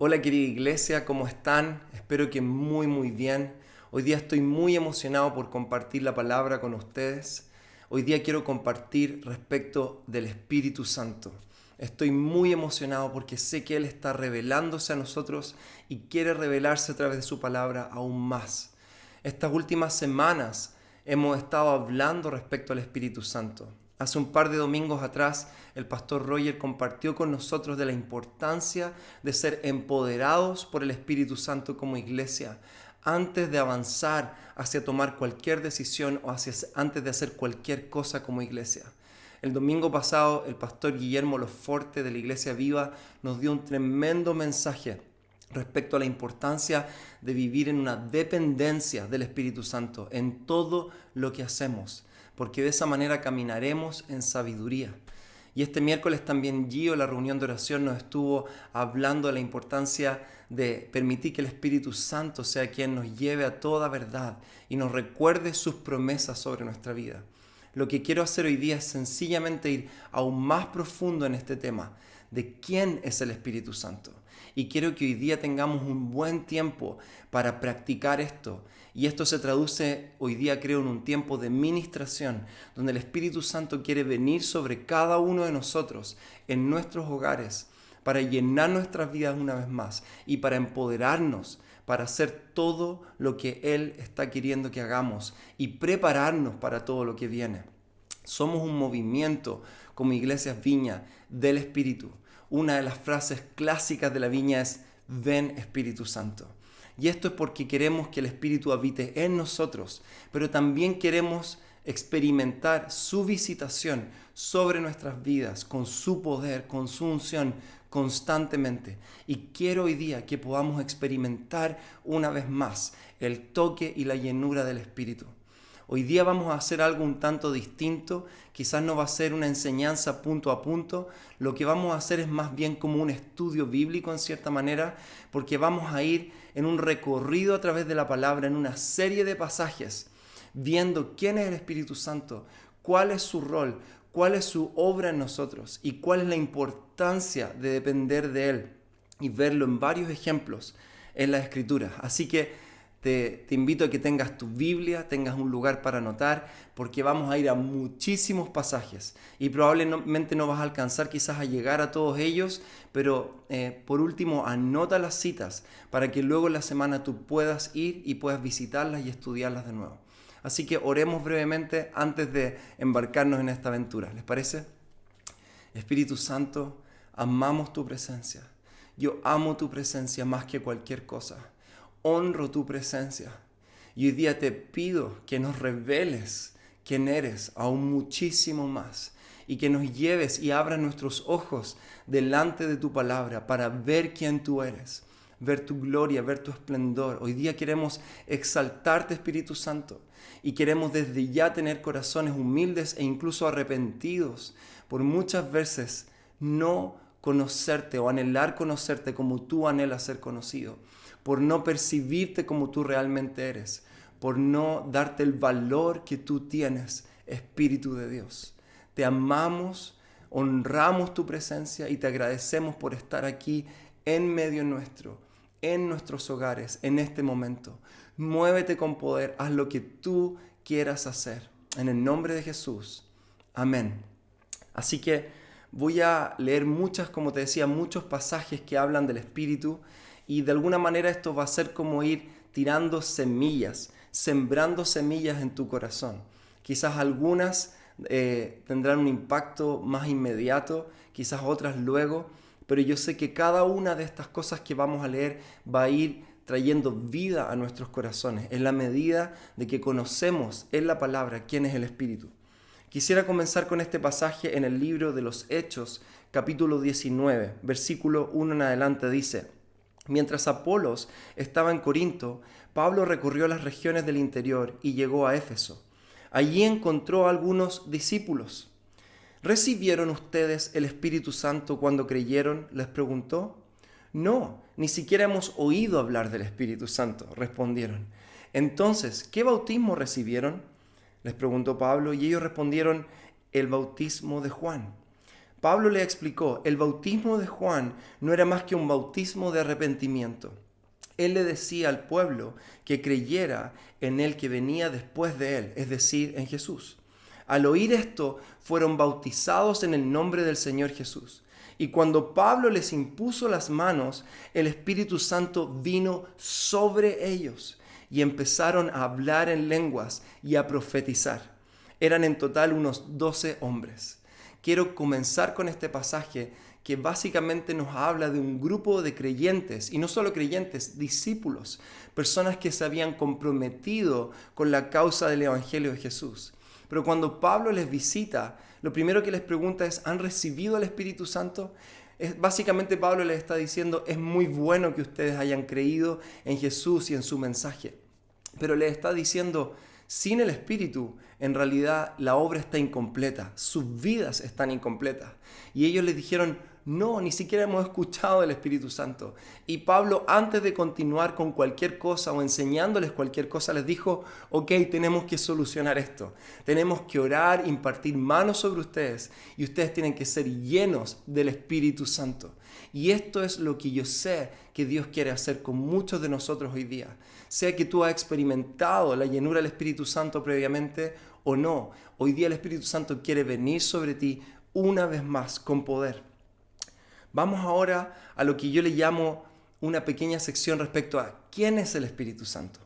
Hola querida iglesia, ¿cómo están? Espero que muy bien. Hoy día estoy muy emocionado por compartir la palabra con ustedes. Hoy día quiero compartir respecto del Espíritu Santo. Estoy muy emocionado porque sé que Él está revelándose a nosotros y quiere revelarse a través de su palabra aún más. Estas últimas semanas hemos estado hablando respecto al Espíritu Santo. Hace un par de domingos atrás, el pastor Roger compartió con nosotros de la importancia de ser empoderados por el Espíritu Santo como iglesia antes de avanzar hacia tomar cualquier decisión o antes de hacer cualquier cosa como iglesia. El domingo pasado, el pastor Guillermo Loforte de la Iglesia Viva nos dio un tremendo mensaje respecto a la importancia de vivir en una dependencia del Espíritu Santo en todo lo que hacemos, porque de esa manera caminaremos en sabiduría. Y este miércoles también Gio, en la reunión de oración, nos estuvo hablando de la importancia de permitir que el Espíritu Santo sea quien nos lleve a toda verdad y nos recuerde sus promesas sobre nuestra vida. Lo que quiero hacer hoy día es sencillamente ir aún más profundo en este tema de quién es el Espíritu Santo. Y quiero que hoy día tengamos un buen tiempo para practicar esto. Y esto se traduce hoy día, creo, en un tiempo de ministración, donde el Espíritu Santo quiere venir sobre cada uno de nosotros, en nuestros hogares, para llenar nuestras vidas una vez más y para empoderarnos, para hacer todo lo que Él está queriendo que hagamos y prepararnos para todo lo que viene. Somos un movimiento como Iglesias Viña del Espíritu. Una de las frases clásicas de la Viña es: ven Espíritu Santo. Y esto es porque queremos que el Espíritu habite en nosotros, pero también queremos experimentar su visitación sobre nuestras vidas, con su poder, con su unción, constantemente. Y quiero hoy día que podamos experimentar una vez más el toque y la llenura del Espíritu. Hoy día vamos a hacer algo un tanto distinto, quizás no va a ser una enseñanza punto a punto, lo que vamos a hacer es más bien como un estudio bíblico en cierta manera, porque vamos a ir en un recorrido a través de la palabra, en una serie de pasajes, viendo quién es el Espíritu Santo, cuál es su rol, cuál es su obra en nosotros y cuál es la importancia de depender de Él y verlo en varios ejemplos en la Escritura. Así que te invito a que tengas tu Biblia, tengas un lugar para anotar, porque vamos a ir a muchísimos pasajes y probablemente no vas a alcanzar quizás a llegar a todos ellos, pero por último anota las citas para que luego en la semana tú puedas ir y puedas visitarlas y estudiarlas de nuevo. Así que oremos brevemente antes de embarcarnos en esta aventura. ¿Les parece? Espíritu Santo, amamos tu presencia. Yo amo tu presencia más que cualquier cosa. Honro tu presencia. Y hoy día te pido que nos reveles quién eres aún muchísimo más. Y que nos lleves y abras nuestros ojos delante de tu palabra para ver quién tú eres. Ver tu gloria, ver tu esplendor. Hoy día queremos exaltarte, Espíritu Santo. Y queremos desde ya tener corazones humildes e incluso arrepentidos por muchas veces no conocerte o anhelar conocerte como tú anhelas ser conocido, por no percibirte como tú realmente eres, por no darte el valor que tú tienes, Espíritu de Dios. Te amamos, honramos tu presencia y te agradecemos por estar aquí en medio nuestro, en nuestros hogares, en este momento. Muévete con poder, haz lo que tú quieras hacer. En el nombre de Jesús. Amén. Así que voy a leer como te decía, muchos pasajes que hablan del Espíritu y de alguna manera esto va a ser como ir tirando semillas, sembrando semillas en tu corazón. Quizás algunas tendrán un impacto más inmediato, quizás otras luego, pero yo sé que cada una de estas cosas que vamos a leer va a ir trayendo vida a nuestros corazones en la medida de que conocemos en la palabra quién es el Espíritu. Quisiera comenzar con este pasaje en el libro de los Hechos, capítulo 19, versículo 1 en adelante dice: Mientras Apolos estaba en Corinto, Pablo recorrió las regiones del interior y llegó a Éfeso. Allí encontró a algunos discípulos. ¿Recibieron ustedes el Espíritu Santo cuando creyeron?, les preguntó. No, ni siquiera hemos oído hablar del Espíritu Santo, respondieron. Entonces, ¿qué bautismo recibieron?, les preguntó Pablo, y ellos respondieron: el bautismo de Juan. Pablo le explicó, el bautismo de Juan no era más que un bautismo de arrepentimiento. Él le decía al pueblo que creyera en el que venía después de él, es decir, en Jesús. Al oír esto, fueron bautizados en el nombre del Señor Jesús. Y cuando Pablo les impuso las manos, el Espíritu Santo vino sobre ellos y empezaron a hablar en lenguas y a profetizar. Eran en total unos 12 hombres. Quiero comenzar con este pasaje que básicamente nos habla de un grupo de creyentes, y no solo creyentes, discípulos, personas que se habían comprometido con la causa del Evangelio de Jesús. Pero cuando Pablo les visita, lo primero que les pregunta es, ¿han recibido el Espíritu Santo? Básicamente Pablo les está diciendo, es muy bueno que ustedes hayan creído en Jesús y en su mensaje. Pero les está diciendo, sin el Espíritu, en realidad la obra está incompleta, sus vidas están incompletas. Y ellos les dijeron, no, ni siquiera hemos escuchado del Espíritu Santo. Y Pablo, antes de continuar con cualquier cosa o enseñándoles cualquier cosa, les dijo, ok, tenemos que solucionar esto. Tenemos que orar, impartir manos sobre ustedes y ustedes tienen que ser llenos del Espíritu Santo. Y esto es lo que yo sé que Dios quiere hacer con muchos de nosotros hoy día. Sea que tú has experimentado la llenura del Espíritu Santo previamente o no, hoy día el Espíritu Santo quiere venir sobre ti una vez más con poder. Vamos ahora a lo que yo le llamo una pequeña sección respecto a quién es el Espíritu Santo.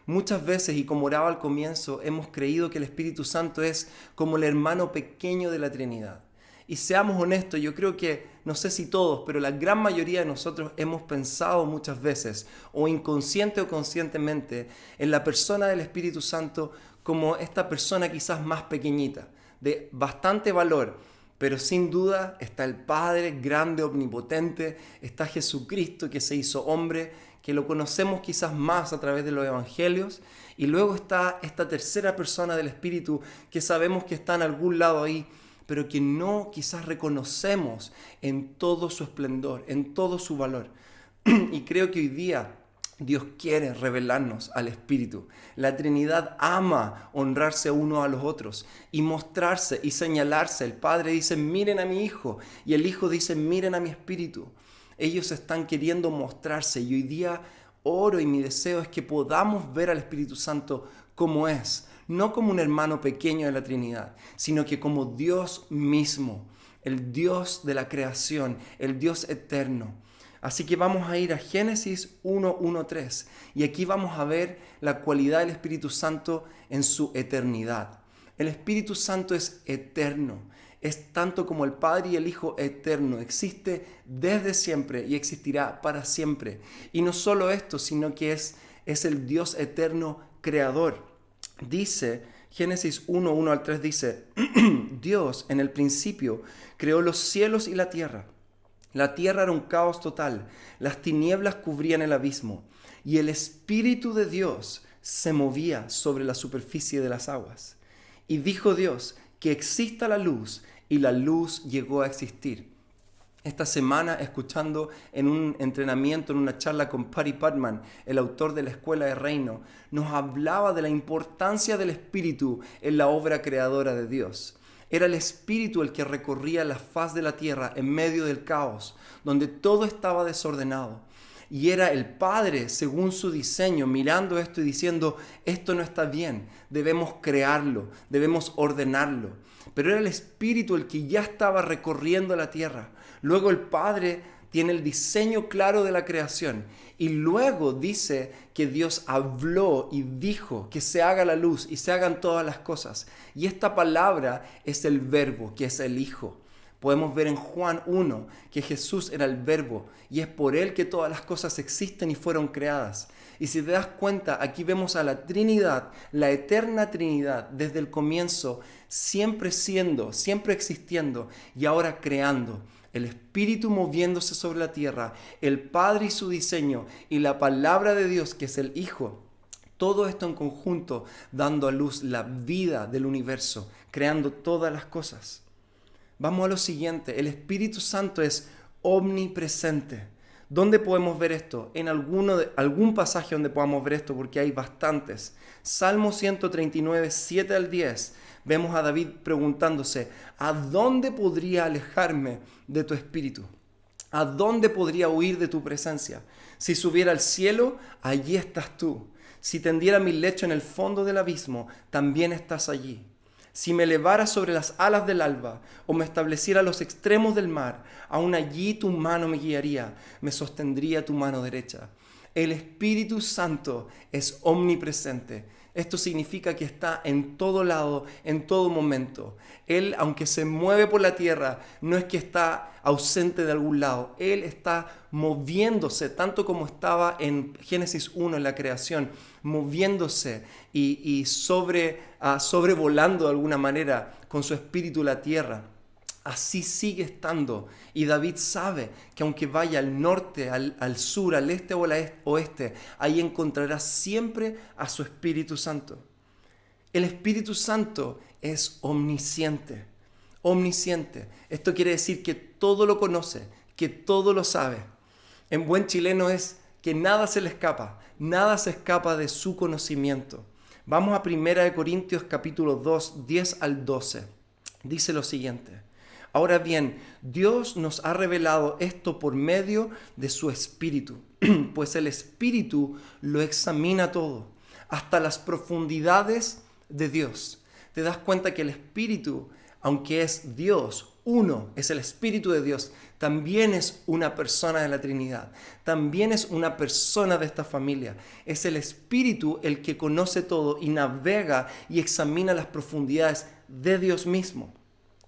Muchas veces, y como oraba al comienzo, hemos creído que el Espíritu Santo es como el hermano pequeño de la Trinidad. Y seamos honestos, yo creo que, no sé si todos, pero la gran mayoría de nosotros hemos pensado muchas veces, o inconsciente o conscientemente, en la persona del Espíritu Santo como esta persona quizás más pequeñita, de bastante valor, pero sin duda está el Padre grande, omnipotente, está Jesucristo que se hizo hombre, que lo conocemos quizás más a través de los evangelios, y luego está esta tercera persona del Espíritu que sabemos que está en algún lado ahí, pero que no quizás reconocemos en todo su esplendor, en todo su valor. Y creo que hoy día Dios quiere revelarnos al Espíritu. La Trinidad ama honrarse uno a los otros y mostrarse y señalarse. El Padre dice, miren a mi Hijo, y el Hijo dice, miren a mi Espíritu. Ellos están queriendo mostrarse y hoy día oro y mi deseo es que podamos ver al Espíritu Santo como es. No como un hermano pequeño de la Trinidad, sino que como Dios mismo, el Dios de la creación, el Dios eterno. Así que vamos a ir a Génesis 1:1-3 y aquí vamos a ver la cualidad del Espíritu Santo en su eternidad. El Espíritu Santo es eterno, es tanto como el Padre y el Hijo eterno, existe desde siempre y existirá para siempre. Y no solo esto, sino que es el Dios eterno creador. Dice, Génesis 1:1-3 dice, Dios en el principio creó los cielos y la tierra. La tierra era un caos total, las tinieblas cubrían el abismo, y el Espíritu de Dios se movía sobre la superficie de las aguas. Y dijo Dios, que exista la luz, y la luz llegó a existir. Esta semana, escuchando en un entrenamiento, en una charla con Patty Putman, el autor de la Escuela de Reino, nos hablaba de la importancia del Espíritu en la obra creadora de Dios. Era el Espíritu el que recorría la faz de la tierra en medio del caos, donde todo estaba desordenado. Y era el Padre, según su diseño, mirando esto y diciendo, esto no está bien, debemos crearlo, debemos ordenarlo. Pero era el Espíritu el que ya estaba recorriendo la tierra. Luego el Padre tiene el diseño claro de la creación. Y luego dice que Dios habló y dijo que se haga la luz y se hagan todas las cosas. Y esta palabra es el Verbo, que es el Hijo. Podemos ver en Juan 1 que Jesús era el Verbo y es por Él que todas las cosas existen y fueron creadas. Y si te das cuenta, aquí vemos a la Trinidad, la eterna Trinidad, desde el comienzo, siempre siendo, siempre existiendo y ahora creando. El Espíritu moviéndose sobre la tierra, el Padre y su diseño y la palabra de Dios que es el Hijo. Todo esto en conjunto dando a luz la vida del universo, creando todas las cosas. Vamos a lo siguiente, el Espíritu Santo es omnipresente. ¿Dónde podemos ver esto? En algún pasaje donde podamos ver esto, porque hay bastantes. Salmo 139, 7-10, Vemos a David preguntándose, ¿a dónde podría alejarme de tu espíritu? ¿A dónde podría huir de tu presencia? Si subiera al cielo, allí estás tú. Si tendiera mi lecho en el fondo del abismo, también estás allí. Si me elevara sobre las alas del alba o me estableciera a los extremos del mar, aún allí tu mano me guiaría, me sostendría tu mano derecha. El Espíritu Santo es omnipresente. Esto significa que está en todo lado, en todo momento. Él, aunque se mueve por la tierra, no es que está ausente de algún lado. Él está moviéndose, tanto como estaba en Génesis 1, en la creación, moviéndose y sobrevolando de alguna manera con su espíritu la tierra. Así sigue estando. Y David sabe que aunque vaya al norte, al sur, al este o al oeste, ahí encontrará siempre a su Espíritu Santo. El Espíritu Santo es omnisciente. Omnisciente. Esto quiere decir que todo lo conoce, que todo lo sabe. En buen chileno es que nada se le escapa, nada se escapa de su conocimiento. Vamos a 1 Corintios capítulo 2, 10 al 12. Dice lo siguiente. Ahora bien, Dios nos ha revelado esto por medio de su Espíritu, pues el Espíritu lo examina todo, hasta las profundidades de Dios. Te das cuenta que el Espíritu, aunque es Dios, uno, es el Espíritu de Dios, también es una persona de la Trinidad, también es una persona de esta familia. Es el Espíritu el que conoce todo y navega y examina las profundidades de Dios mismo.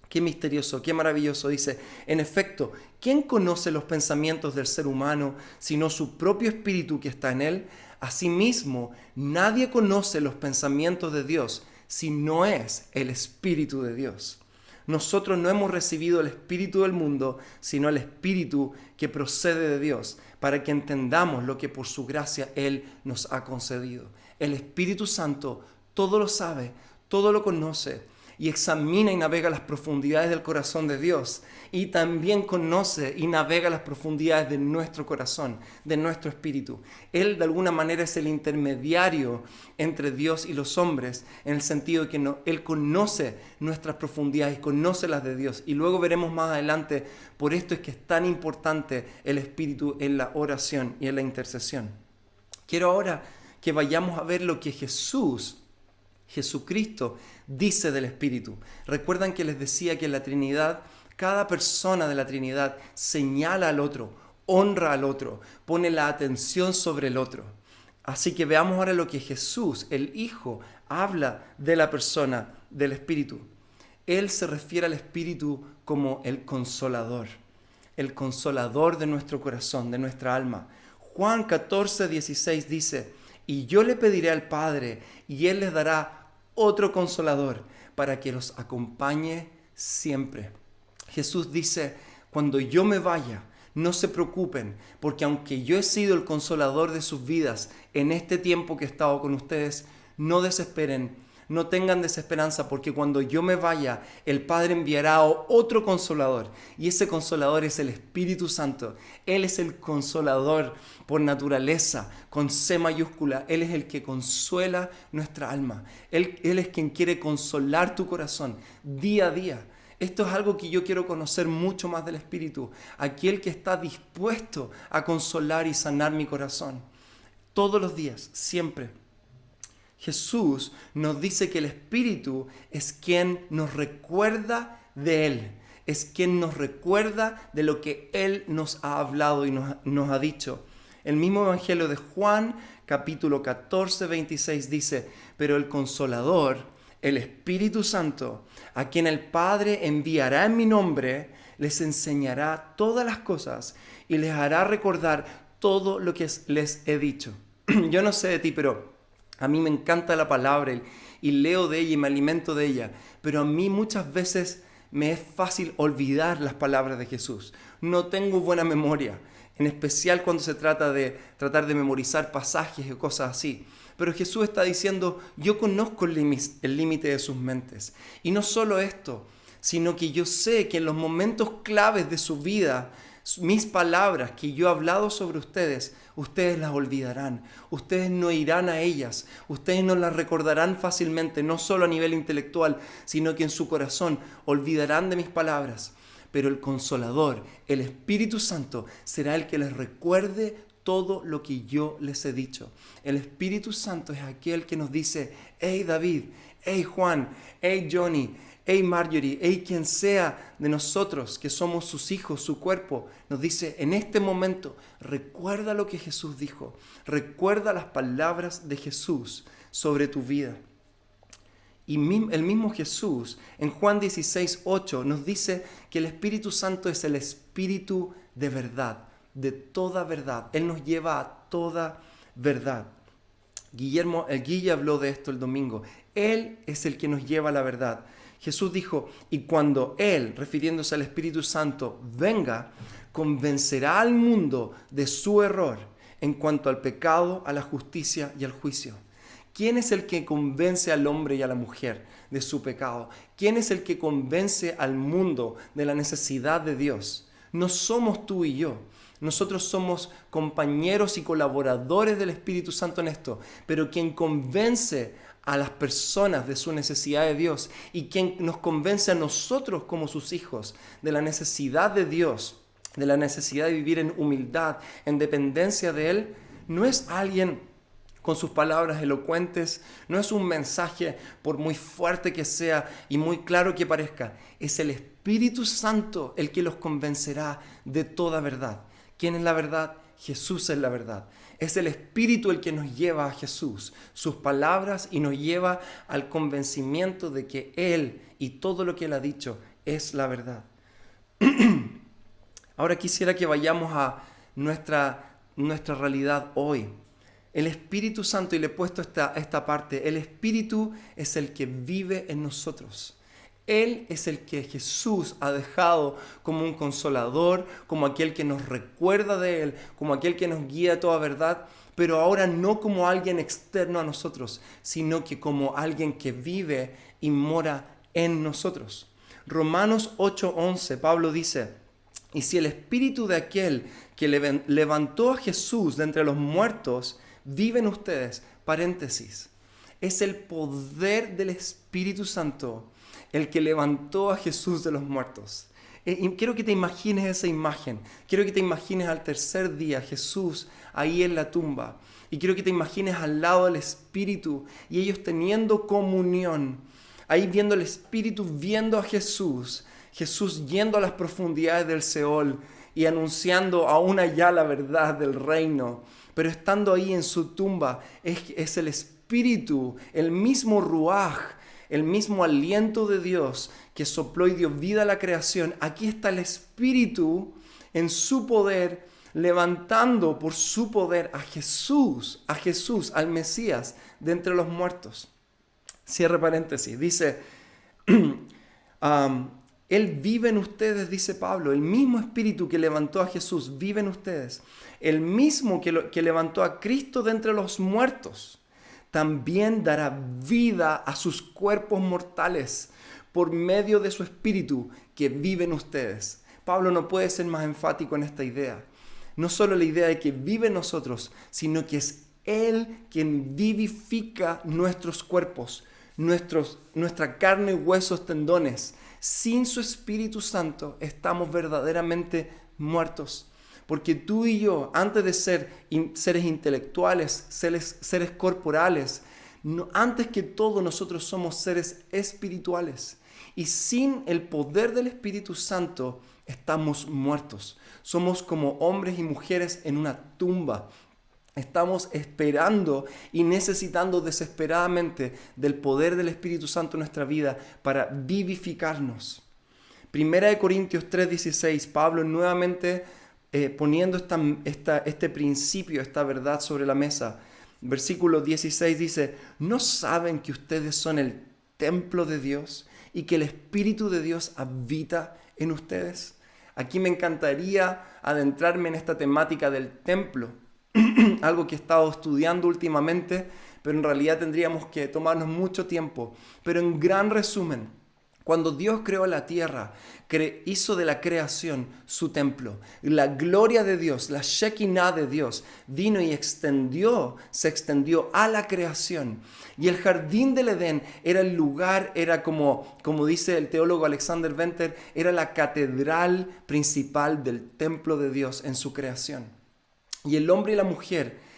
Qué misterioso, qué maravilloso. Dice, en efecto, ¿quién conoce los pensamientos del ser humano sino su propio espíritu que está en él? Asimismo, nadie conoce los pensamientos de Dios si no es el Espíritu de Dios. Nosotros no hemos recibido el espíritu del mundo, sino el espíritu que procede de Dios, para que entendamos lo que por su gracia Él nos ha concedido. El Espíritu Santo todo lo sabe, todo lo conoce, y examina y navega las profundidades del corazón de Dios. Y también conoce y navega las profundidades de nuestro corazón, de nuestro espíritu. Él de alguna manera es el intermediario entre Dios y los hombres, en el sentido de que Él conoce nuestras profundidades y conoce las de Dios. Y luego veremos más adelante, por esto es que es tan importante el espíritu en la oración y en la intercesión. Quiero ahora que vayamos a ver lo que Jesucristo dice del Espíritu. Recuerdan que les decía que en la Trinidad, cada persona de la Trinidad señala al otro, honra al otro, pone la atención sobre el otro. Así que veamos ahora lo que Jesús, el Hijo, habla de la persona del Espíritu. Él se refiere al Espíritu como el consolador de nuestro corazón, de nuestra alma. Juan 14, 16 dice, y yo le pediré al Padre, y Él les dará otro consolador para que los acompañe siempre. Jesús dice, cuando yo me vaya, no se preocupen, porque aunque yo he sido el consolador de sus vidas en este tiempo que he estado con ustedes, no desesperen, no tengan desesperanza, porque cuando yo me vaya, el Padre enviará otro consolador, y ese consolador es el Espíritu Santo. Él es el consolador por naturaleza, con C mayúscula. Él es el que consuela nuestra alma. Él es quien quiere consolar tu corazón día a día. Esto es algo que yo quiero conocer mucho más del Espíritu, aquel que está dispuesto a consolar y sanar mi corazón, todos los días, siempre. Jesús nos dice que el Espíritu es quien nos recuerda de Él, es quien nos recuerda de lo que Él nos ha hablado y nos ha dicho. El mismo Evangelio de Juan, capítulo 14, 26 dice, pero el Consolador, el Espíritu Santo, a quien el Padre enviará en mi nombre, les enseñará todas las cosas y les hará recordar todo lo que les he dicho. Yo no sé de ti, pero a mí me encanta la palabra y leo de ella y me alimento de ella, pero a mí muchas veces me es fácil olvidar las palabras de Jesús. No tengo buena memoria, en especial cuando se trata de tratar de memorizar pasajes y cosas así. Pero Jesús está diciendo, yo conozco el límite de sus mentes. Y no solo esto, sino que yo sé que en los momentos claves de su vida, Mis palabras que yo he hablado sobre ustedes, ustedes las olvidarán. Ustedes no irán a ellas. Ustedes no las recordarán fácilmente, no solo a nivel intelectual, sino que en su corazón olvidarán de mis palabras. Pero el Consolador, el Espíritu Santo, será el que les recuerde todo lo que yo les he dicho. El Espíritu Santo es aquel que nos dice: hey David, hey Juan, hey Johnny, hey Marjorie, hey quien sea de nosotros que somos sus hijos, su cuerpo, nos dice en este momento: recuerda lo que Jesús dijo, recuerda las palabras de Jesús sobre tu vida. Y el mismo Jesús en Juan 16:8 nos dice que el Espíritu Santo es el Espíritu de verdad, de toda verdad. Él nos lleva a toda verdad. Guille habló de esto el domingo. Él es el que nos lleva a la verdad. Jesús dijo: y cuando Él, refiriéndose al Espíritu Santo, venga, convencerá al mundo de su error en cuanto al pecado, a la justicia y al juicio. ¿Quién es el que convence al hombre y a la mujer de su pecado? ¿Quién es el que convence al mundo de la necesidad de Dios? No somos tú y yo. Nosotros somos compañeros y colaboradores del Espíritu Santo en esto, pero quien convence a las personas de su necesidad de Dios y quien nos convence a nosotros como sus hijos de la necesidad de Dios, de la necesidad de vivir en humildad, en dependencia de Él, no es alguien con sus palabras elocuentes, no es un mensaje por muy fuerte que sea y muy claro que parezca, es el Espíritu Santo el que los convencerá de toda verdad. ¿Quién es la verdad? Jesús es la verdad. Es el Espíritu el que nos lleva a Jesús, sus palabras, y nos lleva al convencimiento de que Él y todo lo que Él ha dicho es la verdad. Ahora quisiera que vayamos a nuestra realidad hoy. El Espíritu Santo, y le he puesto esta parte, el Espíritu es el que vive en nosotros. Él es el que Jesús ha dejado como un consolador, como aquel que nos recuerda de Él, como aquel que nos guía a toda verdad, pero ahora no como alguien externo a nosotros, sino que como alguien que vive y mora en nosotros. Romanos 8:11, Pablo dice: y si el Espíritu de aquel que levantó a Jesús de entre los muertos vive en ustedes, paréntesis, es el poder del Espíritu Santo el que levantó a Jesús de los muertos. Y quiero que te imagines esa imagen. Quiero que te imagines al tercer día Jesús ahí en la tumba. Y quiero que te imagines al lado del Espíritu y ellos teniendo comunión. Ahí viendo el Espíritu, viendo a Jesús. Jesús yendo a las profundidades del Seol y anunciando aún allá la verdad del reino. Pero estando ahí en su tumba es el Espíritu, el mismo Ruaj, el mismo aliento de Dios que sopló y dio vida a la creación. Aquí está el Espíritu en su poder, levantando por su poder a Jesús, al Mesías de entre los muertos. Cierre paréntesis. Dice, Él vive en ustedes, dice Pablo. El mismo Espíritu que levantó a Jesús vive en ustedes. El mismo que levantó a Cristo de entre los muertos también dará vida a sus cuerpos mortales por medio de su Espíritu que vive en ustedes. Pablo no puede ser más enfático en esta idea. No solo la idea de que vive en nosotros, sino que es Él quien vivifica nuestros cuerpos, nuestra carne, huesos, tendones. Sin su Espíritu Santo estamos verdaderamente muertos. Porque tú y yo, antes de ser seres intelectuales, seres corporales, antes que todo nosotros somos seres espirituales. Y sin el poder del Espíritu Santo estamos muertos. Somos como hombres y mujeres en una tumba. Estamos esperando y necesitando desesperadamente del poder del Espíritu Santo en nuestra vida para vivificarnos. 1 Corintios 3:16, Pablo nuevamente poniendo este principio, esta verdad sobre la mesa. Versículo 16 dice: ¿no saben que ustedes son el templo de Dios y que el Espíritu de Dios habita en ustedes? Aquí me encantaría adentrarme en esta temática del templo, algo que he estado estudiando últimamente, pero en realidad tendríamos que tomarnos mucho tiempo. Pero en gran resumen, Cuando Dios creó la tierra, hizo de la creación su templo. La gloria de Dios, la Shekinah de Dios, vino y se extendió a la creación. Y el jardín del Edén era el lugar, era como dice el teólogo Alexander Venter, era la catedral principal del templo de Dios en su creación. Y el hombre y la mujer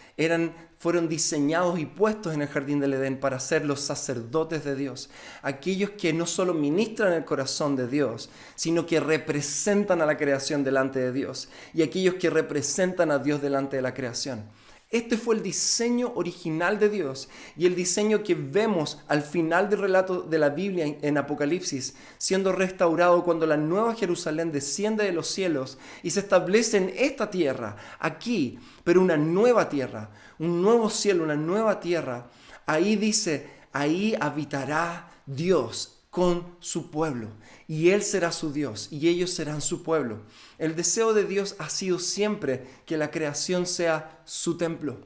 fueron diseñados y puestos en el jardín del Edén para ser los sacerdotes de Dios. Aquellos que no solo ministran el corazón de Dios, sino que representan a la creación delante de Dios. Y aquellos que representan a Dios delante de la creación. Este fue el diseño original de Dios y el diseño que vemos al final del relato de la Biblia en Apocalipsis, siendo restaurado cuando la nueva Jerusalén desciende de los cielos y se establece en esta tierra, aquí, pero una nueva tierra, un nuevo cielo, una nueva tierra. Ahí dice, ahí habitará Dios con su pueblo, y Él será su Dios, y ellos serán su pueblo. El deseo de Dios ha sido siempre que la creación sea su templo,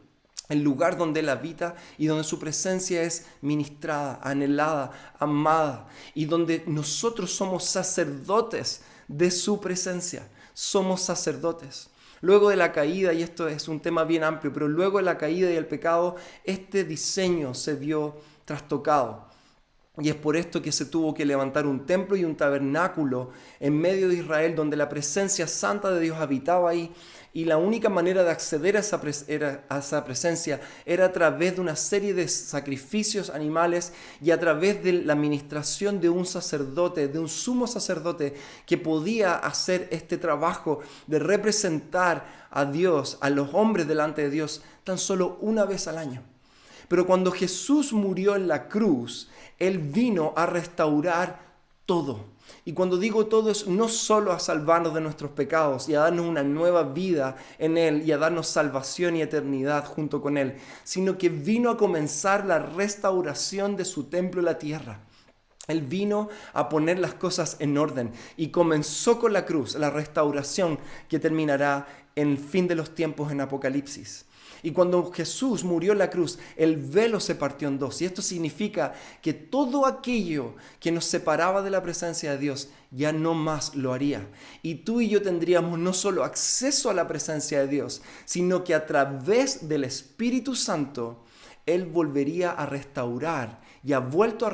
el lugar donde Él habita y donde su presencia es ministrada, anhelada, amada, y donde nosotros somos sacerdotes de su presencia. Somos sacerdotes. Luego de la caída, y esto es un tema bien amplio, pero luego de la caída y el pecado, este diseño se vio trastocado. Y es por esto que se tuvo que levantar un templo y un tabernáculo en medio de Israel, donde la presencia santa de Dios habitaba ahí. Y la única manera de acceder a esa presencia era a través de una serie de sacrificios animales y a través de la administración de un sacerdote, de un sumo sacerdote, que podía hacer este trabajo de representar a Dios, a los hombres delante de Dios, tan solo una vez al año. Pero cuando Jesús murió en la cruz, Él vino a restaurar todo. Y cuando digo todo, es no solo a salvarnos de nuestros pecados y a darnos una nueva vida en Él y a darnos salvación y eternidad junto con Él, sino que vino a comenzar la restauración de su templo en la tierra. Él vino a poner las cosas en orden y comenzó con la cruz, la restauración que terminará en el fin de los tiempos en Apocalipsis. Y cuando Jesús murió en la cruz, el velo se partió en dos. Y esto significa que todo aquello que nos separaba de la presencia de Dios ya no más lo haría. Y tú y yo tendríamos no solo acceso a la presencia de Dios, sino que a través del Espíritu Santo, Él volvería a restaurar y ha vuelto a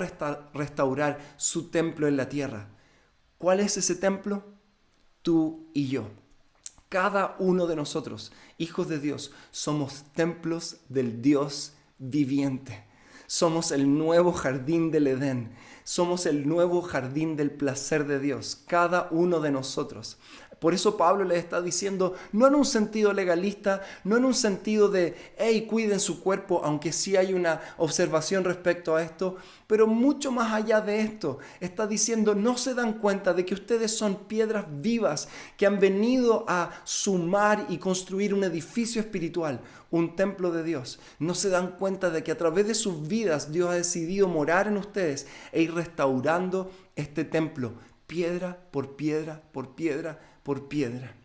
restaurar su templo en la tierra. ¿Cuál es ese templo? Tú y yo. Cada uno de nosotros, hijos de Dios, somos templos del Dios viviente. Somos el nuevo jardín del Edén. Somos el nuevo jardín del placer de Dios. Cada uno de nosotros. Por eso Pablo les está diciendo, no en un sentido legalista, no en un sentido de, hey, cuiden su cuerpo, aunque sí hay una observación respecto a esto, pero mucho más allá de esto, está diciendo, no se dan cuenta de que ustedes son piedras vivas que han venido a sumar y construir un edificio espiritual, un templo de Dios. No se dan cuenta de que a través de sus vidas Dios ha decidido morar en ustedes e ir restaurando este templo, piedra por piedra por piedra por piedra.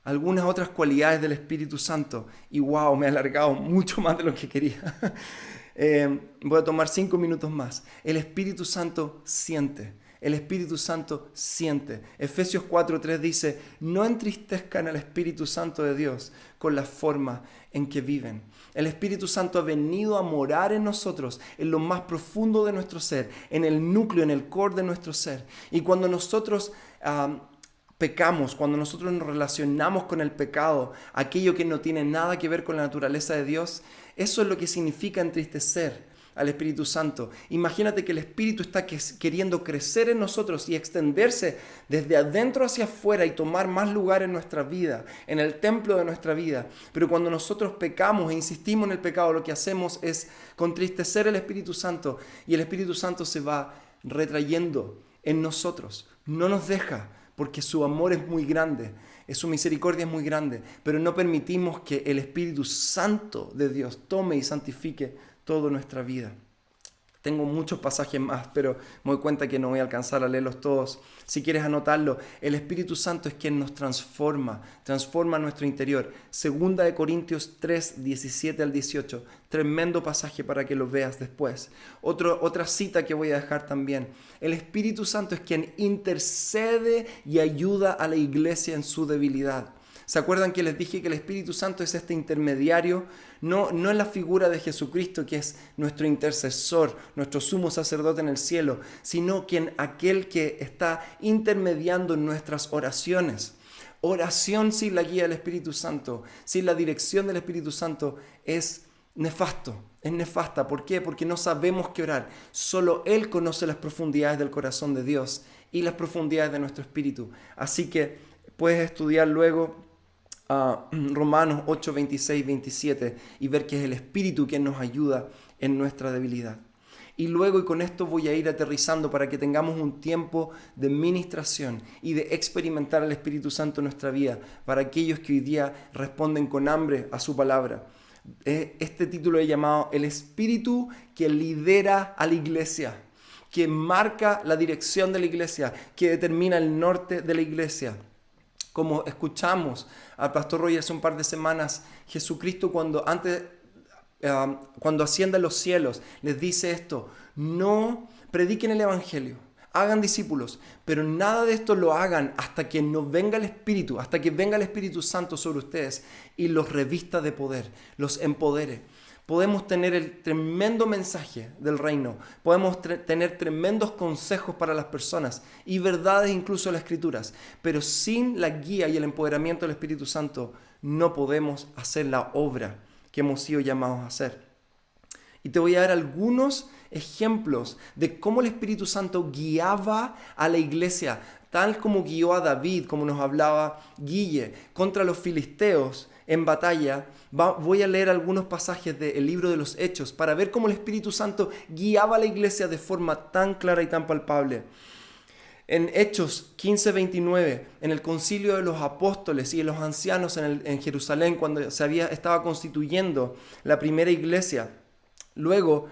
Algunas otras cualidades del Espíritu Santo. Y wow, me he alargado mucho más de lo que quería. Voy a tomar 5 minutos más. El Espíritu Santo siente. El Espíritu Santo siente. Efesios 4:3 dice, no entristezcan al Espíritu Santo de Dios con la forma en que viven. El Espíritu Santo ha venido a morar en nosotros, en lo más profundo de nuestro ser, en el núcleo, en el core de nuestro ser. Y cuando nosotros pecamos, cuando nosotros nos relacionamos con el pecado, aquello que no tiene nada que ver con la naturaleza de Dios, eso es lo que significa entristecer al Espíritu Santo. Imagínate que el Espíritu está queriendo crecer en nosotros y extenderse desde adentro hacia afuera y tomar más lugar en nuestra vida, en el templo de nuestra vida. Pero cuando nosotros pecamos e insistimos en el pecado, lo que hacemos es contristecer al Espíritu Santo y el Espíritu Santo se va retrayendo en nosotros. No nos deja, porque su amor es muy grande, su misericordia es muy grande, pero no permitimos que el Espíritu Santo de Dios tome y santifique toda nuestra vida. Tengo muchos pasajes más, pero me doy cuenta que no voy a alcanzar a leerlos todos. Si quieres anotarlo, el Espíritu Santo es quien nos transforma nuestro interior. Segunda de Corintios 3, 17 al 18. Tremendo pasaje para que lo veas después. Otra cita que voy a dejar también. El Espíritu Santo es quien intercede y ayuda a la iglesia en su debilidad. ¿Se acuerdan que les dije que el Espíritu Santo es este intermediario? No es la figura de Jesucristo, que es nuestro intercesor, nuestro sumo sacerdote en el cielo, sino aquel que está intermediando en nuestras oraciones. Oración sin la guía del Espíritu Santo, sin la dirección del Espíritu Santo, es nefasto. Es nefasta. ¿Por qué? Porque no sabemos qué orar. Solo Él conoce las profundidades del corazón de Dios y las profundidades de nuestro espíritu. Así que puedes estudiar luego Romanos 8, 26, 27 y ver que es el Espíritu quien nos ayuda en nuestra debilidad. Y luego, y con esto voy a ir aterrizando para que tengamos un tiempo de ministración y de experimentar al Espíritu Santo en nuestra vida, para aquellos que hoy día responden con hambre a su palabra. Este título he llamado El Espíritu que lidera a la iglesia, que marca la dirección de la iglesia, que determina el norte de la iglesia. Como escuchamos al pastor Roger hace un par de semanas, Jesucristo cuando asciende a los cielos les dice esto: no prediquen el evangelio, hagan discípulos, pero nada de esto lo hagan hasta que no venga el Espíritu, hasta que venga el Espíritu Santo sobre ustedes y los revista de poder, los empodere. Podemos tener el tremendo mensaje del reino, podemos tener tremendos consejos para las personas y verdades incluso de las Escrituras, pero sin la guía y el empoderamiento del Espíritu Santo no podemos hacer la obra que hemos sido llamados a hacer. Y te voy a dar algunos ejemplos de cómo el Espíritu Santo guiaba a la iglesia, tal como guió a David, como nos hablaba Guille, contra los filisteos en batalla. Voy a leer algunos pasajes del libro de los Hechos para ver cómo el Espíritu Santo guiaba a la iglesia de forma tan clara y tan palpable. En Hechos 15, 29, en el concilio de los apóstoles y de los ancianos en Jerusalén, cuando estaba constituyendo la primera iglesia, luego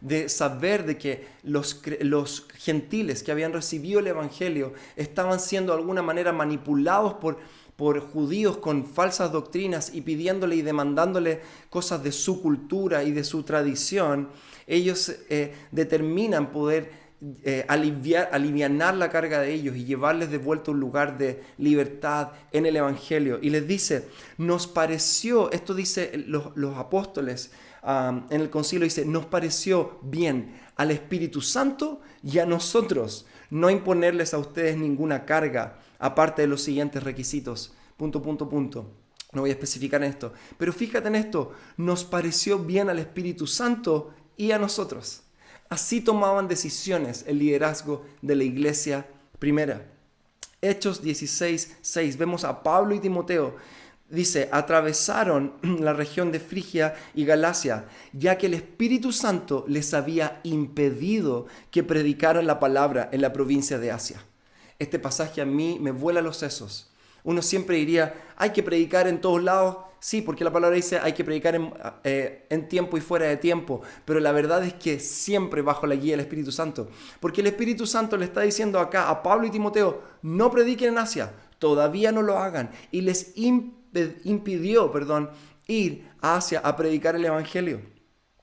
de saber de que los gentiles que habían recibido el evangelio estaban siendo de alguna manera manipulados por judíos con falsas doctrinas y pidiéndole y demandándole cosas de su cultura y de su tradición, ellos determinan poder alivianar la carga de ellos y llevarles de vuelta a un lugar de libertad en el evangelio. Y les dice, nos pareció, esto dice los apóstoles en el concilio, dice, nos pareció bien al Espíritu Santo y a nosotros no imponerles a ustedes ninguna carga aparte de los siguientes requisitos. ... No voy a especificar en esto. Pero fíjate en esto. Nos pareció bien al Espíritu Santo y a nosotros. Así tomaban decisiones el liderazgo de la iglesia primera. Hechos 16, 6. Vemos a Pablo y Timoteo. Dice, atravesaron la región de Frigia y Galacia, ya que el Espíritu Santo les había impedido que predicaran la palabra en la provincia de Asia. Este pasaje a mí me vuela los sesos. Uno siempre diría, hay que predicar en todos lados. Sí, porque la palabra dice, hay que predicar en tiempo y fuera de tiempo. Pero la verdad es que siempre bajo la guía del Espíritu Santo. Porque el Espíritu Santo le está diciendo acá a Pablo y Timoteo, no prediquen en Asia, todavía no lo hagan. Y les impidió ir a Asia a predicar el Evangelio.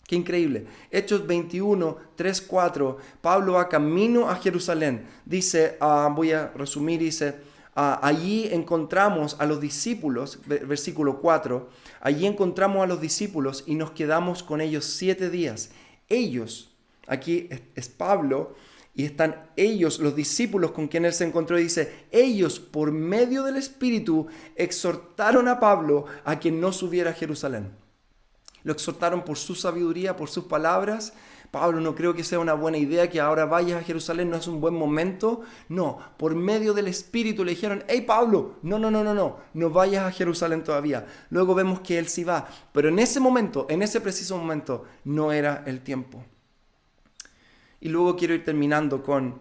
Qué increíble. Hechos 21, 3, 4. Pablo va camino a Jerusalén. Dice, voy a resumir, dice, allí encontramos a los discípulos, versículo 4, allí encontramos a los discípulos y nos quedamos con ellos 7 días. Ellos, aquí es Pablo, y están ellos, los discípulos con quien él se encontró, y dice, ellos por medio del Espíritu exhortaron a Pablo a que no subiera a Jerusalén. Lo exhortaron por su sabiduría, por sus palabras. Pablo, no creo que sea una buena idea que ahora vayas a Jerusalén, no es un buen momento. No, por medio del Espíritu le dijeron, hey Pablo, no vayas a Jerusalén todavía. Luego vemos que él sí va, pero en ese momento, en ese preciso momento, no era el tiempo. Y luego quiero ir terminando con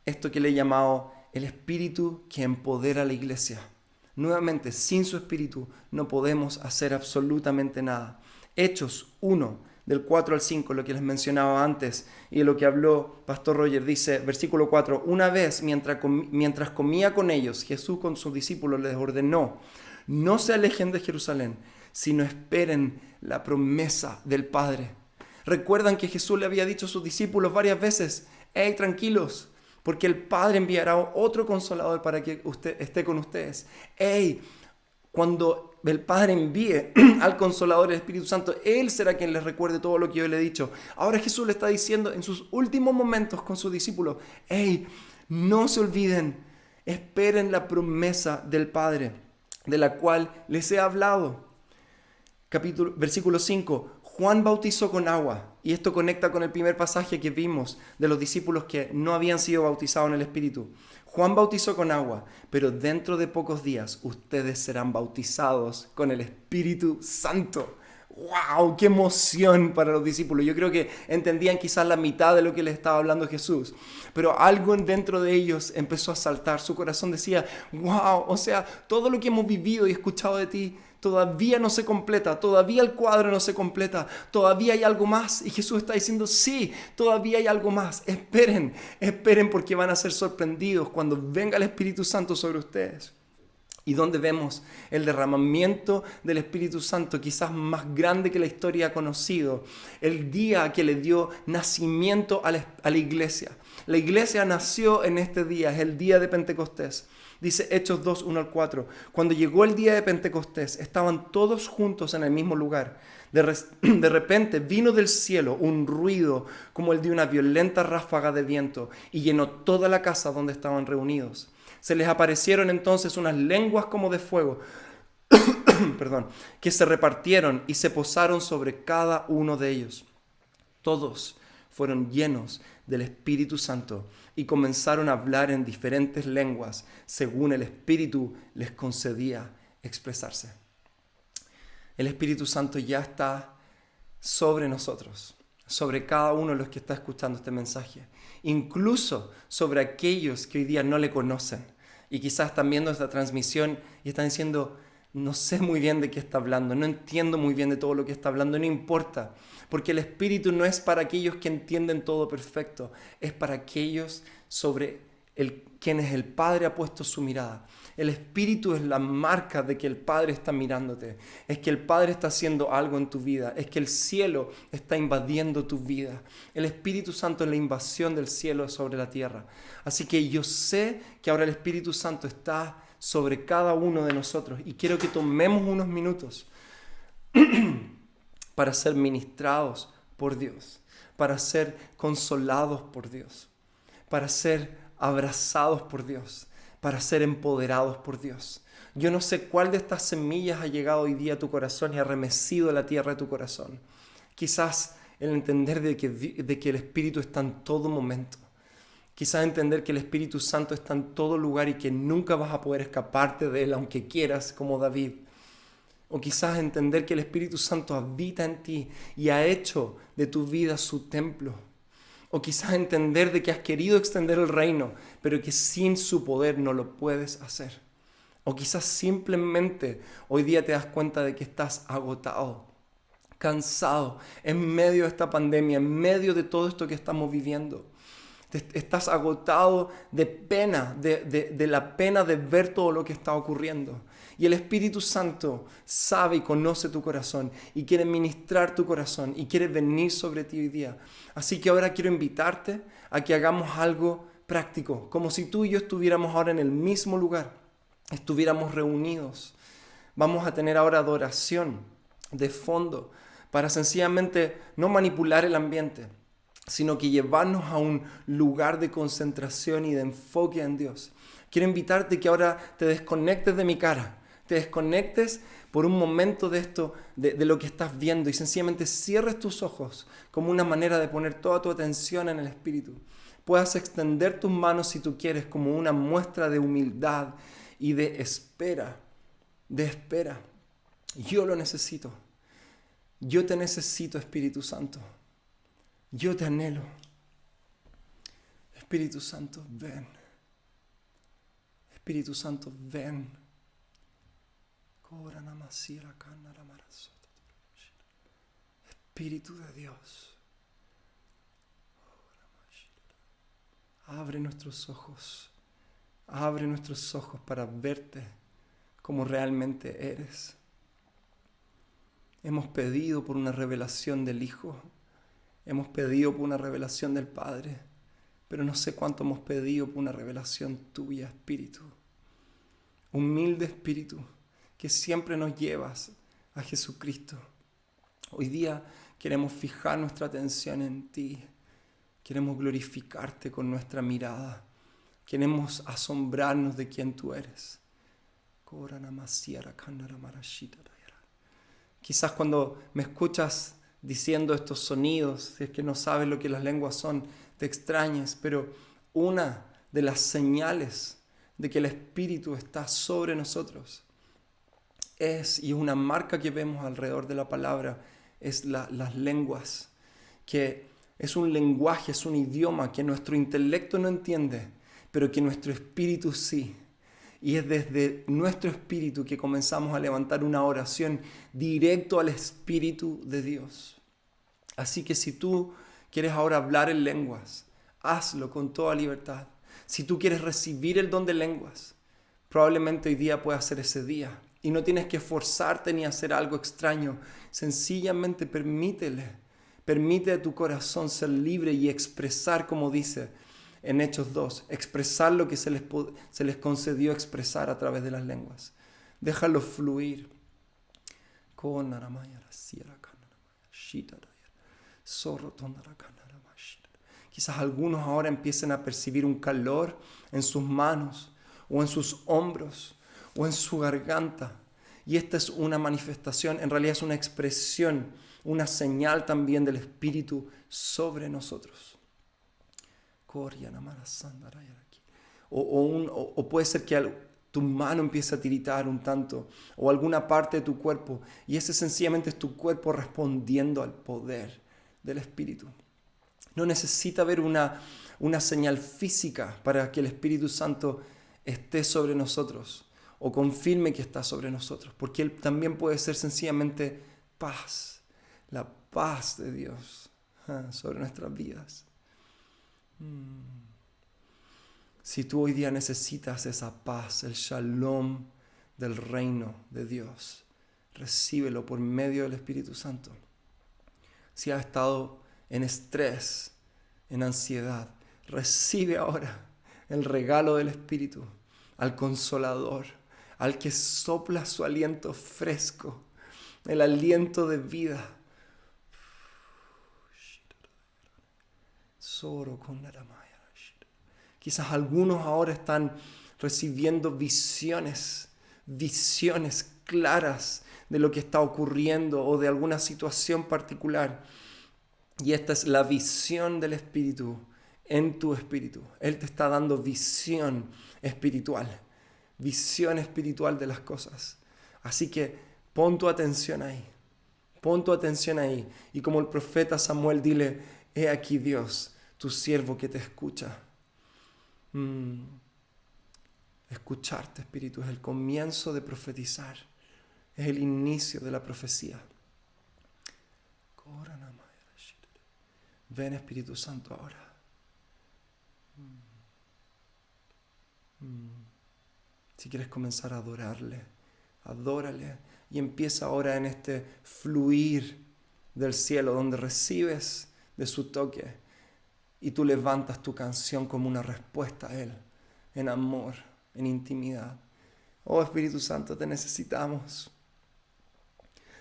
esto que le he llamado el Espíritu que empodera a la iglesia. Nuevamente, sin su Espíritu no podemos hacer absolutamente nada. Hechos 1, del 4 al 5, lo que les mencionaba antes, y lo que habló Pastor Roger, dice, versículo 4, una vez mientras comía con ellos, Jesús con sus discípulos les ordenó, no se alejen de Jerusalén, sino esperen la promesa del Padre. Recuerdan que Jesús le había dicho a sus discípulos varias veces, hey, tranquilos, porque el Padre enviará otro consolador para que usted esté con ustedes. Hey, cuando el Padre envíe al Consolador, el Espíritu Santo, Él será quien les recuerde todo lo que yo le he dicho. Ahora Jesús le está diciendo en sus últimos momentos con sus discípulos, hey, no se olviden, esperen la promesa del Padre, de la cual les he hablado. Versículo 5, Juan bautizó con agua, y esto conecta con el primer pasaje que vimos de los discípulos que no habían sido bautizados en el Espíritu. Juan bautizó con agua, pero dentro de pocos días ustedes serán bautizados con el Espíritu Santo. ¡Wow! ¡Qué emoción para los discípulos! Yo creo que entendían quizás la mitad de lo que les estaba hablando Jesús, pero algo dentro de ellos empezó a saltar. Su corazón decía, ¡wow! O sea, todo lo que hemos vivido y escuchado de ti todavía no se completa, todavía el cuadro no se completa, todavía hay algo más. Y Jesús está diciendo, sí, todavía hay algo más. Esperen, esperen porque van a ser sorprendidos cuando venga el Espíritu Santo sobre ustedes. Y donde vemos el derramamiento del Espíritu Santo quizás más grande que la historia ha conocido, el día que le dio nacimiento a la iglesia. La iglesia nació en este día, es el día de Pentecostés. Dice Hechos 2, 1 al 4. Cuando llegó el día de Pentecostés, estaban todos juntos en el mismo lugar. De repente vino del cielo un ruido como el de una violenta ráfaga de viento y llenó toda la casa donde estaban reunidos. Se les aparecieron entonces unas lenguas como de fuego, perdón, que se repartieron y se posaron sobre cada uno de ellos. Todos fueron llenos del Espíritu Santo y comenzaron a hablar en diferentes lenguas según el Espíritu les concedía expresarse. El Espíritu Santo ya está sobre nosotros, sobre cada uno de los que está escuchando este mensaje, incluso sobre aquellos que hoy día no le conocen y quizás están viendo esta transmisión y están diciendo, no sé muy bien de qué está hablando, no entiendo muy bien de todo lo que está hablando, no importa, porque el Espíritu no es para aquellos que entienden todo perfecto, es para aquellos sobre quienes el Padre ha puesto su mirada. El Espíritu es la marca de que el Padre está mirándote, es que el Padre está haciendo algo en tu vida, es que el cielo está invadiendo tu vida. El Espíritu Santo es la invasión del cielo sobre la tierra. Así que yo sé que ahora el Espíritu Santo está sobre cada uno de nosotros y quiero que tomemos unos minutos para ser ministrados por Dios, para ser consolados por Dios, para ser abrazados por Dios, para ser empoderados por Dios. Yo no sé cuál de estas semillas ha llegado hoy día a tu corazón y ha remecido la tierra de tu corazón. Quizás el entender de que el Espíritu está en todo momento. Quizás entender que el Espíritu Santo está en todo lugar y que nunca vas a poder escaparte de Él aunque quieras, como David. O quizás entender que el Espíritu Santo habita en ti y ha hecho de tu vida su templo. O quizás entender de que has querido extender el reino, pero que sin su poder no lo puedes hacer. O quizás simplemente hoy día te das cuenta de que estás agotado, cansado, en medio de esta pandemia, en medio de todo esto que estamos viviendo. Estás agotado de pena, de la pena de ver todo lo que está ocurriendo. Y el Espíritu Santo sabe y conoce tu corazón y quiere ministrar tu corazón y quiere venir sobre ti hoy día. Así que ahora quiero invitarte a que hagamos algo práctico, como si tú y yo estuviéramos ahora en el mismo lugar, estuviéramos reunidos. Vamos a tener ahora adoración de fondo para sencillamente no manipular el ambiente, sino que llevarnos a un lugar de concentración y de enfoque en Dios. Quiero invitarte que ahora te desconectes de mi cara, te desconectes por un momento de esto, de lo que estás viendo y sencillamente cierres tus ojos como una manera de poner toda tu atención en el Espíritu. Puedas extender tus manos si tú quieres como una muestra de humildad y de espera, Yo lo necesito. Yo te necesito, Espíritu Santo. Yo te anhelo. Espíritu Santo, ven. Espíritu Santo, ven. Espíritu de Dios. Abre nuestros ojos. Abre nuestros ojos para verte como realmente eres. Hemos pedido por una revelación del Hijo. Hemos pedido por una revelación del Padre. Pero no sé cuánto hemos pedido por una revelación tuya, Espíritu. Humilde Espíritu, que siempre nos llevas a Jesucristo. Hoy día queremos fijar nuestra atención en ti. Queremos glorificarte con nuestra mirada. Queremos asombrarnos de quién tú eres. Quizás cuando me escuchas diciendo estos sonidos, si es que no sabes lo que las lenguas son, te extrañes, pero una de las señales de que el Espíritu está sobre nosotros y una marca que vemos alrededor de la palabra, es las lenguas, que es un lenguaje, es un idioma que nuestro intelecto no entiende, pero que nuestro espíritu sí. Y es desde nuestro espíritu que comenzamos a levantar una oración directo al Espíritu de Dios. Así que si tú quieres ahora hablar en lenguas, hazlo con toda libertad. Si tú quieres recibir el don de lenguas, probablemente hoy día pueda ser ese día. Y no tienes que esforzarte ni hacer algo extraño. Sencillamente permite a tu corazón ser libre y expresar, como dice en Hechos 2, expresar lo que se les concedió expresar a través de las lenguas. Déjalo fluir. Quizás algunos ahora empiecen a percibir un calor en sus manos, o en sus hombros, o en su garganta. Y esta es una manifestación, en realidad es una expresión, una señal también del Espíritu sobre nosotros. O puede ser que tu mano empiece a tiritar un tanto, o alguna parte de tu cuerpo, y ese sencillamente es tu cuerpo respondiendo al poder del Espíritu. No necesita haber una señal física para que el Espíritu Santo esté sobre nosotros o confirme que está sobre nosotros, porque Él también puede ser sencillamente paz, la paz de Dios sobre nuestras vidas. Si tú hoy día necesitas esa paz, el shalom del reino de Dios, recíbelo por medio del Espíritu Santo. Si has estado en estrés, en ansiedad, recibe ahora el regalo del Espíritu, al Consolador, al que sopla su aliento fresco, el aliento de vida. Quizás algunos ahora están recibiendo visiones claras de lo que está ocurriendo o de alguna situación particular. Y esta es la visión del Espíritu en tu espíritu. Él te está dando visión espiritual de las cosas. Así que pon tu atención ahí. Y como el profeta Samuel, dile: he aquí Dios, tu siervo que te escucha. Escucharte, Espíritu, es el comienzo de profetizar. Es el inicio de la profecía. Ven, Espíritu Santo, ahora. Si quieres comenzar a adorarle, adórale. Y empieza ahora en este fluir del cielo, donde recibes de su toque. Y tú levantas tu canción como una respuesta a Él, en amor, en intimidad. Oh, Espíritu Santo, te necesitamos.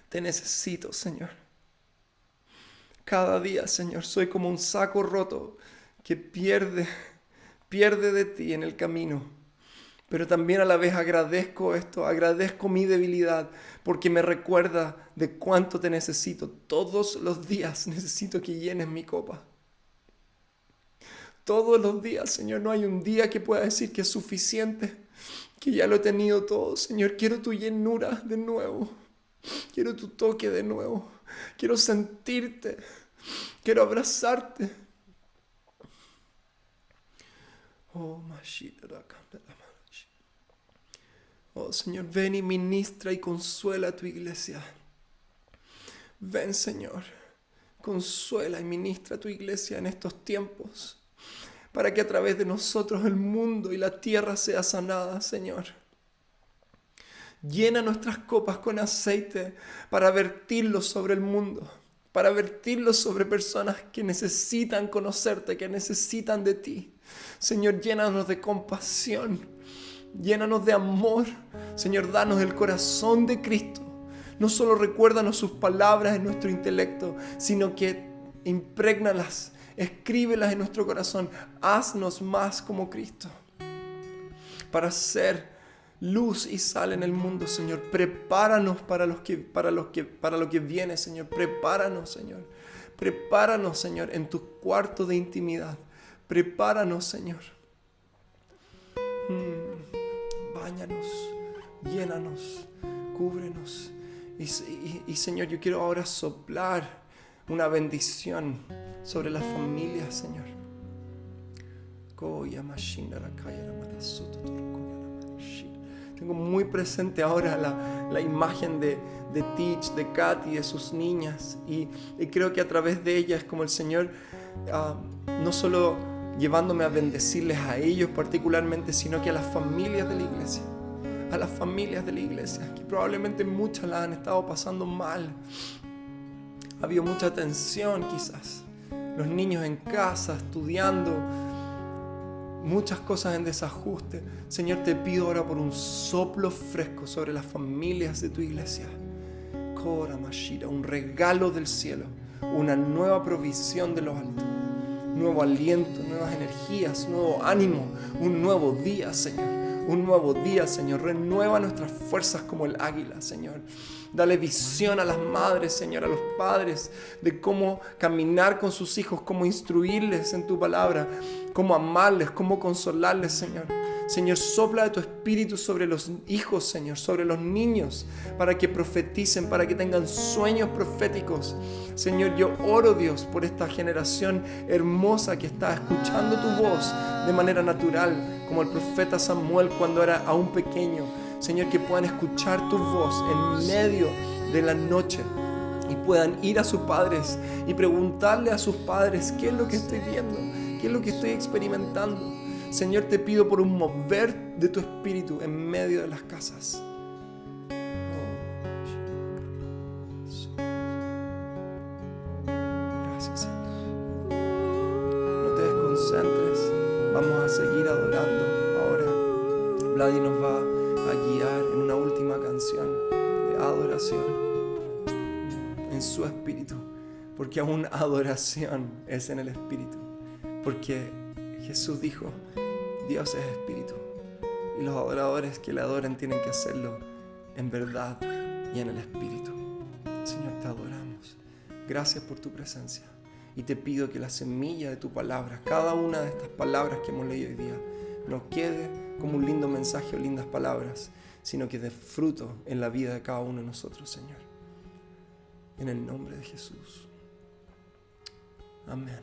Te necesito, Señor. Cada día, Señor, soy como un saco roto que pierde de ti en el camino. Pero también a la vez agradezco mi debilidad, porque me recuerda de cuánto te necesito. Todos los días necesito que llenes mi copa. Todos los días, Señor, no hay un día que pueda decir que es suficiente, que ya lo he tenido todo. Señor, quiero tu llenura de nuevo. Quiero tu toque de nuevo. Quiero sentirte. Quiero abrazarte. Oh, Señor, ven y ministra y consuela a tu iglesia. Ven, Señor. consuela y ministra a tu iglesia en estos tiempos, para que a través de nosotros el mundo y la tierra sea sanada, Señor. Llena nuestras copas con aceite para vertirlo sobre el mundo, para vertirlo sobre personas que necesitan conocerte, que necesitan de ti. Señor, llénanos de compasión, llénanos de amor. Señor, danos el corazón de Cristo. No solo recuérdanos sus palabras en nuestro intelecto, sino que imprégnalas, escríbelas en nuestro corazón. Haznos más como Cristo, para ser luz y sal en el mundo, Señor. Prepáranos para lo que viene, Señor. Prepáranos, Señor. Prepáranos, Señor, en tu cuarto de intimidad. Prepáranos, Señor. Báñanos, llénanos, cúbrenos. Y Señor, yo quiero ahora soplar una bendición sobre las familias, Señor. Tengo muy presente ahora la imagen de Teach, de Katy, de sus niñas. Y creo que a través de ellas, como el Señor, no solo llevándome a bendecirles a ellos particularmente, sino que a las familias de la iglesia. A las familias de la iglesia, que probablemente muchas las han estado pasando mal. Ha habido mucha tensión quizás. Los niños en casa, estudiando, muchas cosas en desajuste. Señor, te pido ahora por un soplo fresco sobre las familias de tu iglesia. Un regalo del cielo, una nueva provisión de los altos, nuevo aliento, nuevas energías, nuevo ánimo, un nuevo día, Señor. Un nuevo día, Señor. Renueva nuestras fuerzas como el águila, Señor. Dale visión a las madres, Señor, a los padres, de cómo caminar con sus hijos, cómo instruirles en tu palabra, cómo amarles, cómo consolarles, Señor. Señor, sopla de tu espíritu sobre los hijos, Señor, sobre los niños, para que profeticen, para que tengan sueños proféticos. Señor, yo oro, Dios, por esta generación hermosa que está escuchando tu voz de manera natural, como el profeta Samuel cuando era aún pequeño. Señor, que puedan escuchar tu voz en medio de la noche y puedan ir a sus padres y preguntarle a sus padres: ¿qué es lo que estoy viendo? ¿Qué es lo que estoy experimentando? Señor, te pido por un mover de tu espíritu en medio de las casas. Gracias, Señor. No te desconcentres. Vamos a seguir adorando ahora. Vladi nos va a guiar en una última canción de adoración en su espíritu, porque aún adoración es en el espíritu, porque Jesús dijo: Dios es espíritu y los adoradores que le adoren tienen que hacerlo en verdad y en el espíritu. Señor, te adoramos. Gracias por tu presencia y te pido que la semilla de tu palabra, cada una de estas palabras que hemos leído hoy día, no quede como un lindo mensaje o lindas palabras, sino que dé fruto en la vida de cada uno de nosotros, Señor. En el nombre de Jesús. Amén.